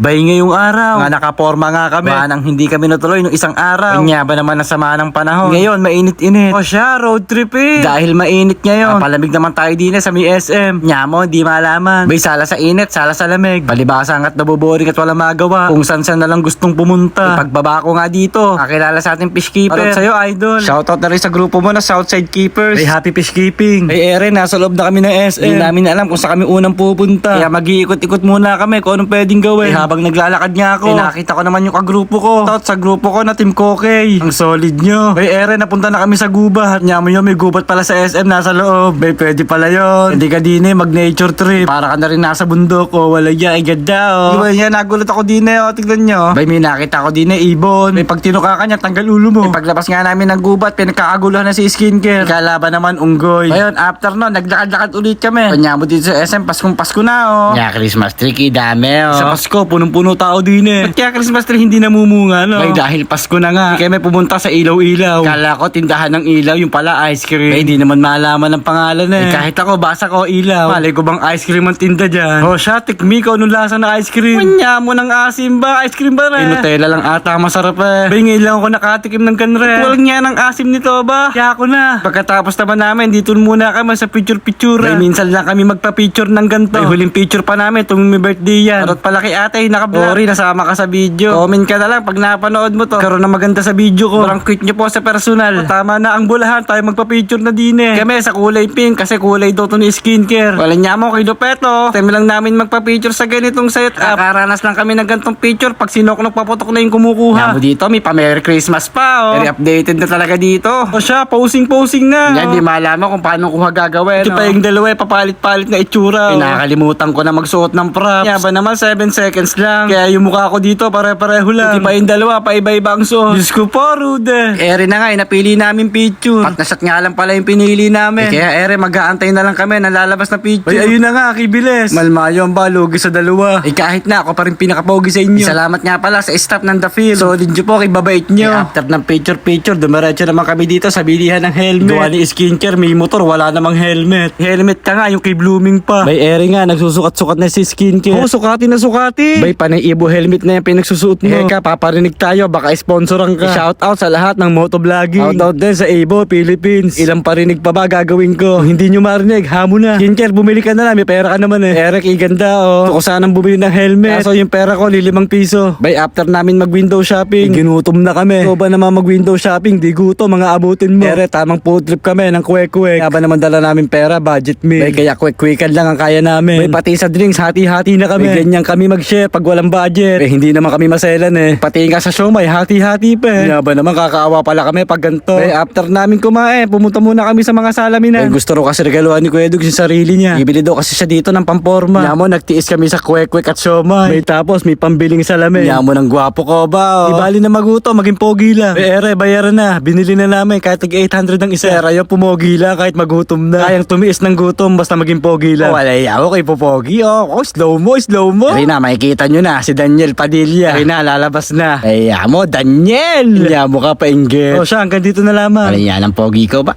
Bay ngayong araw, nga nakaporma nga kami. Manang hindi kami natuloy nung isang araw. Kanya ba naman nasama ng panahon? Ngayon, mainit-init. O siya, road trip eh. Dahil mainit ngayon. Palamig naman tayo din sa may SM. Nyamo, di malaman. Bay, sala sa init, sala sa lamig. Palibasa nga't naboboring at wala magawa. Kung saan na lang gustong pumunta. Pagbaba ko nga dito, kakilala sa ating fish keeper. Parang sa'yo, idol. Shoutout na rin sa grupo mo na Southside Keepers. Ay, happy fish keeping. Ay, ere, nasa loob na kami ng SM. Hindi namin alam kung saan kami unang pupunta. Kaya mag-iikot-ikot muna kami kung anong pwedeng gawin. Habang naglalakad nga ako, nakita ko naman yung kagrupo ko. Shoutout sa grupo ko na Team Kokey. Ang solid nyo. Ay, ere, napunta na kami sa gubat. Nyamo nyo, may gubat pala sa SM nasa loob. Bay, pwede pala yun. Hindi ka din mag-nature trip. Para ka na rin nasa bundok. O, wala yan. Ay, ganda o. Diba yan, nagulat ako din o. Tignan nyo. Bay, may nakita ko din ibon. May pag tinuka ka niya, tanggal ulo mo. May paglabas nga namin ng gubat, pinagkakaguluhan na si skincare. Kalaban naman, unggoy. Ngayon, after nun, naglakad-lakad ulit kami. Panyamo dito sa SM, Paskong Pasko na o. Kaya Christmas tree, dami o. Sa Pasko, punong-puno tao din Ba't kaya Christmas tree hindi namumunga, no? Bay, dahil Pasko na nga. Kaya may pumunta sa ilaw-ilaw. Kala ko tindahan ng ilaw, yung pala ice cream. Bay, di naman malaman ng pangalan eh. Kahit ako, basa ko ilaw. Malay ko bang ice cream ang tinda dyan? O siya, tikmi ko nung lasa na ice cream. Manya mo ng asim ba? Ice cream ba rin? Nutella lang ata, masarap eh. Bay, ngayon lang ako nakatikim ng ganre. Walang niya ng asim nito ba? Kaya ako na. Pagkatapos naman namin, dito muna kami sa picture-picture. Bay, minsan lang kami magpa-picture ng ganito. Bay, huling picture pa namin, itong may birthday yan. Parot pala kay ate, naka-vlog. Sorry, nasama ka sa video. Comment ka na lang pag napanood mo to. Karoon na maganda sa video ko. Parang quit nyo po sa personal. Tama na ang bulahan, tayo magpa-picture na din eh. Kami sa kulay pink kasi kulay daw to ni skincare. Wala niya mo kay Dupeto. Time lang namin magpa-picture sa ganitong setup. Karanas lang kami ng ganitong picture pag sinoknok paputok na yung kumukuha. Mo dito, may pa-Merry Christmas pa oh. Very updated na talaga dito. O siya, posing na. Yan, di malaman kung paano kuha gagawin. Ito pa yung dalawa, papalit-palit na itsura. Pinakalimutan ko na magsuot ng props. Kaya ba naman 7 seconds lang. Kaya yung mukha ko dito pare-pareho lang. Ito pa yung dalawa, paiba-iba ang suot. Diyos ko po, Rude. Ere na nga, napili namin picture. At nasat nga lang pala yung pinili namin. Kaya ere, mag-aantay na lang kami ng lalabas na picture. Ay, ayun na nga, kibilis. Malmayo ang balugi sa dalawa. Kahit na, ako pa rin pinakapogi sa inyo. Salamat nga pala sa staff ng The Field. Solid nyo po, kibabait nyo. After ng picture, dumiretso naman kami dito sa bilihan ng helmet. Gawa ni skincare, may motor, wala namang helmet. Helmet ka nga, yung kay blooming pa. Bay, ere nga, nagsusukat-sukat na si skincare. Oh, sukati na sukati. Bay, panay Ibo helmet na yung pinagsusuot mo. Eka, paparinig tayo, baka sponsoran ka. Shout out sa lahat ng motovlogging. Shout out din sa Ibo, Philippines. Ilang parinig pa ba gagawin ko? Kung hindi nyo marinig, hamo na. Skincare, bumili ka na lang, may pera ka naman eh. Eric, iganda oh. Gusto ko sanang bumili ng helmet. Kaso yung pera ko, ₱5. Bay, after namin mag-window shopping, ginutom na kami. Ikaw ba naman mag-window shopping? Di guto, mga abutin mo. Ere, tamang food trip kami ng kwek-kwek. Kaya ba naman dala namin pera, budget meal. Bay, kaya kwek-kwekan lang ang kaya namin. Bay, pati sa drinks, hati-hati na kami. Bay, ganyan kami mag-share pag walang budget. Bay, hindi naman kami maselan eh. Pati nga sa show, may hati-hati pa eh. Kaya ba naman kakaawa pala kami pag ganito. Bay, after namin kumain, pumunta muna kami sa mga salaminan. Bay, gusto ro kasi regaluhan ni Kuya Dug sa sarili niya. Bibili daw kasi siya dito ng pamporma. Kaya mo, nagtiis kami sa kwek-kwek at siomay. Bay, tapos may pambiling salamin. Kaya mo, ng gwapo ko ba oh. Di bali na maguto, maging pogi lang. Bay, ere, bayaran na. Binili na namin kahit 800 ang isa. Ere, yung pumogi lang kahit magutom na. Kayang tumiis ng gutom basta maging pogi lang. Oh, wala yaw kay popogi oh. Oh, slow mo. Ere na, makikita nyo na si Daniel Padilla. Ere na, lalabas na. Ay mo, Daniel! Kaya mo ka pa inggit. O siya, hanggang dito na lamang. Wala yan ang pogi ko ba?